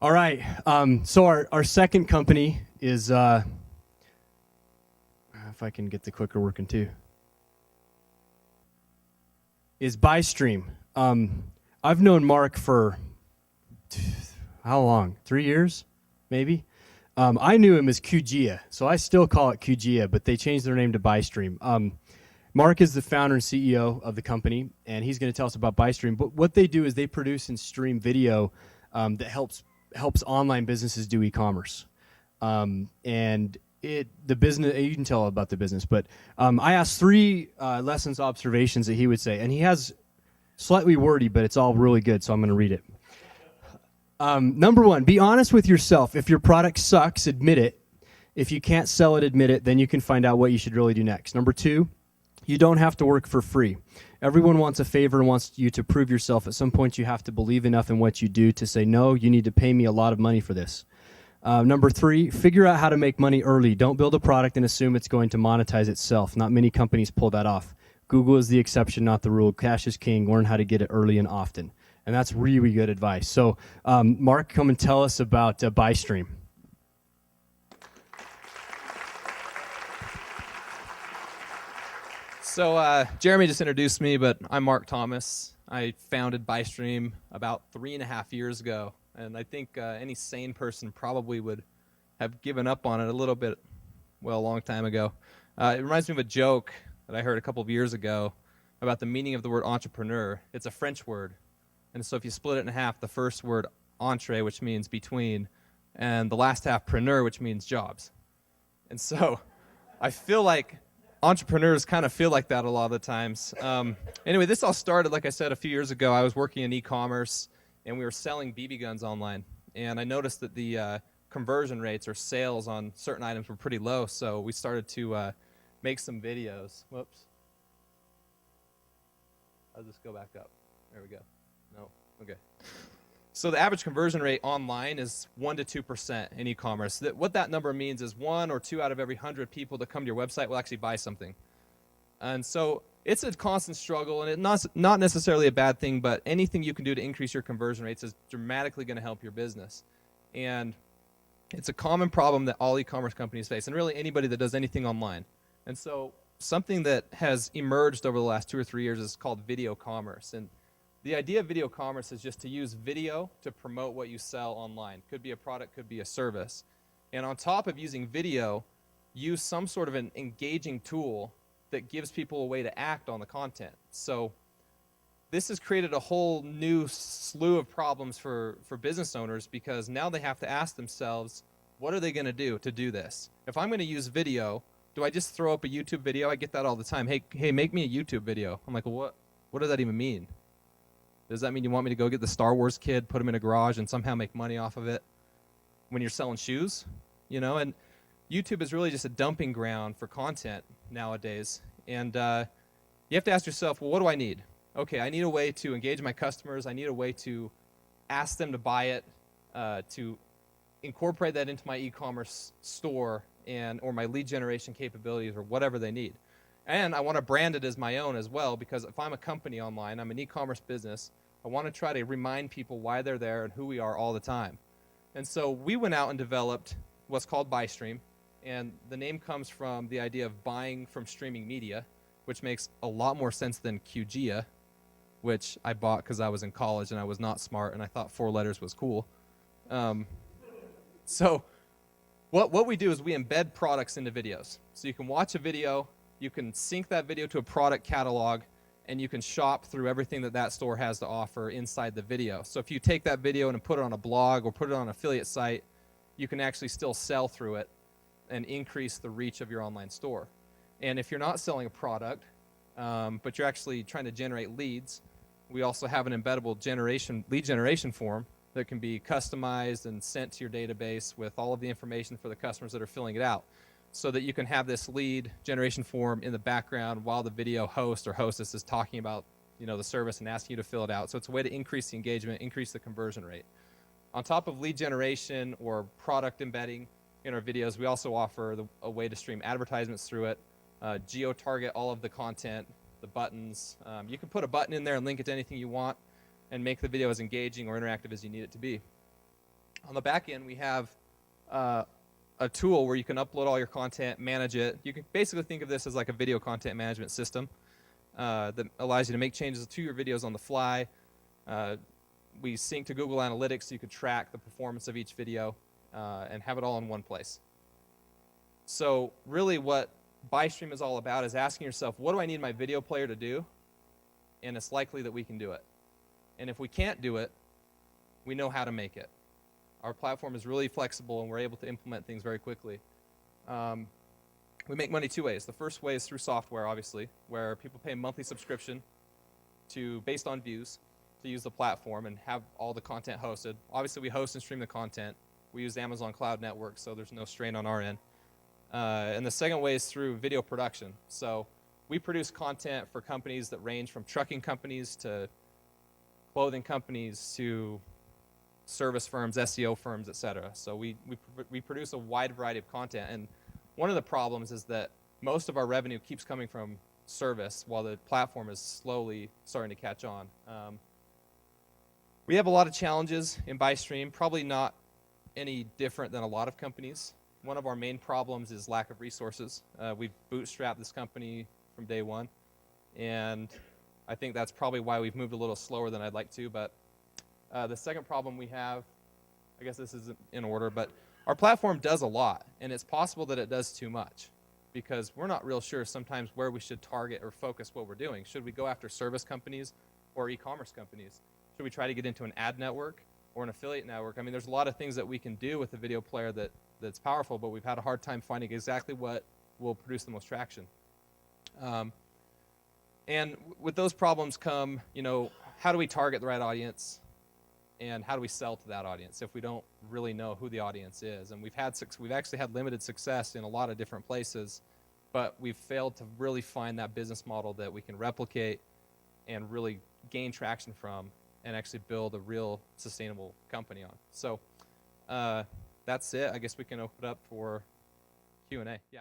All right. So our second company is, if I can get the clicker working too, is Buystream. I've known Mark for how long? 3 years, maybe. I knew him as QGIA, so I still call it QGIA, but they changed their name to Buystream. Mark is the founder and CEO of the company, and he's going to tell us about Buystream. But what they do is they produce and stream video that helps online businesses do e-commerce. And the business, you can tell about the business, but I asked three lessons, observations that he would say, and he has slightly wordy, but it's all really good, so I'm going to read it. Number one, be honest with yourself. If your product sucks, admit it. If you can't sell it, admit it. Then you can find out what you should really do next. Number two, you don't have to work for free. Everyone wants a favor and wants you to prove yourself. At some point, you have to believe enough in what you do to say, no, you need to pay me a lot of money for this. Number three, figure out how to make money early. Don't build a product and assume it's going to monetize itself. Not many companies pull that off. Google is the exception, not the rule. Cash is king. Learn how to get it early and often. And that's really good advice. So, Mark, come and tell us about Buystream. So Jeremy just introduced me, but I'm Mark Thomas. I founded Buystream about 3.5 years ago, and I think any sane person probably would have given up on it a little bit, well, a long time ago. It reminds me of a joke that I heard a couple of years ago about the meaning of the word entrepreneur. It's a French word, and so if you split it in half, the first word entre, which means between, and the last half preneur, which means jobs. And so I feel like entrepreneurs kind of feel like that a lot of the times. Anyway, this all started, like I said, a few years ago. I was working in e-commerce, and we were selling BB guns online. And I noticed that the conversion rates or sales on certain items were pretty low, so we started to make some videos. Whoops. I'll just go back up. There we go. No, okay. So the average conversion rate online is 1 to 2% in e-commerce. What that number means is 1 or 2 out of every 100 people that come to your website will actually buy something. And so it's a constant struggle, and it's not necessarily a bad thing, but anything you can do to increase your conversion rates is dramatically going to help your business. And it's a common problem that all e-commerce companies face, and really anybody that does anything online. And so something that has emerged over the last 2 or 3 years is called video commerce. And the idea of video commerce is just to use video to promote what you sell online. Could be a product, could be a service. And on top of using video, use some sort of an engaging tool that gives people a way to act on the content. So this has created a whole new slew of problems for business owners, because now they have to ask themselves, what are they going to do this? If I'm going to use video, do I just throw up a YouTube video? I get that all the time. Hey, make me a YouTube video. I'm like, well, what does that even mean? Does that mean you want me to go get the Star Wars kid, put him in a garage, and somehow make money off of it when you're selling shoes? You know, and YouTube is really just a dumping ground for content nowadays. And you have to ask yourself, well, what do I need? Okay, I need a way to engage my customers. I need a way to ask them to buy it, to incorporate that into my e-commerce store or my lead generation capabilities or whatever they need. And I want to brand it as my own as well, because if I'm a company online, I'm an e-commerce business, I want to try to remind people why they're there and who we are all the time. And so we went out and developed what's called Buystream, and the name comes from the idea of buying from streaming media, which makes a lot more sense than QGIA, which I bought because I was in college and I was not smart and I thought 4 letters was cool. So what we do is we embed products into videos. So you can watch a video, you can sync that video to a product catalog, and you can shop through everything that store has to offer inside the video. So if you take that video and put it on a blog or put it on an affiliate site, you can actually still sell through it and increase the reach of your online store. And if you're not selling a product, but you're actually trying to generate leads, we also have an embeddable lead generation form that can be customized and sent to your database with all of the information for the customers that are filling it out, so that you can have this lead generation form in the background while the video host or hostess is talking about, the service and asking you to fill it out. So it's a way to increase the engagement, increase the conversion rate. On top of lead generation or product embedding in our videos, we also offer a way to stream advertisements through it, geo-target all of the content, the buttons. You can put a button in there and link it to anything you want and make the video as engaging or interactive as you need it to be. On the back end, we have a tool where you can upload all your content, manage it. You can basically think of this as like a video content management system that allows you to make changes to your videos on the fly. We sync to Google Analytics so you can track the performance of each video and have it all in one place. So really what Buystream is all about is asking yourself, what do I need my video player to do? And it's likely that we can do it. And if we can't do it, we know how to make it. Our platform is really flexible and we're able to implement things very quickly. We make money 2 ways. The first way is through software, obviously, where people pay a monthly subscription based on views to use the platform and have all the content hosted. Obviously, we host and stream the content. We use the Amazon Cloud Network, so there's no strain on our end. And the second way is through video production. So we produce content for companies that range from trucking companies to clothing companies to service firms, SEO firms, etc. So we produce a wide variety of content. And one of the problems is that most of our revenue keeps coming from service while the platform is slowly starting to catch on. We have a lot of challenges in Buystream, probably not any different than a lot of companies. One of our main problems is lack of resources. We've bootstrapped this company from day one, and I think that's probably why we've moved a little slower than I'd like to. But the second problem we have, I guess this isn't in order, but our platform does a lot, and it's possible that it does too much because we're not real sure sometimes where we should target or focus what we're doing. Should we go after service companies or e-commerce companies? Should we try to get into an ad network or an affiliate network? I mean, there's a lot of things that we can do with the video player that's powerful, but we've had a hard time finding exactly what will produce the most traction. And with those problems come, how do we target the right audience? And how do we sell to that audience if we don't really know who the audience is? And we've actually had limited success in a lot of different places, but we've failed to really find that business model that we can replicate and really gain traction from and actually build a real sustainable company on. So that's it. I guess we can open it up for Q&A. Yeah.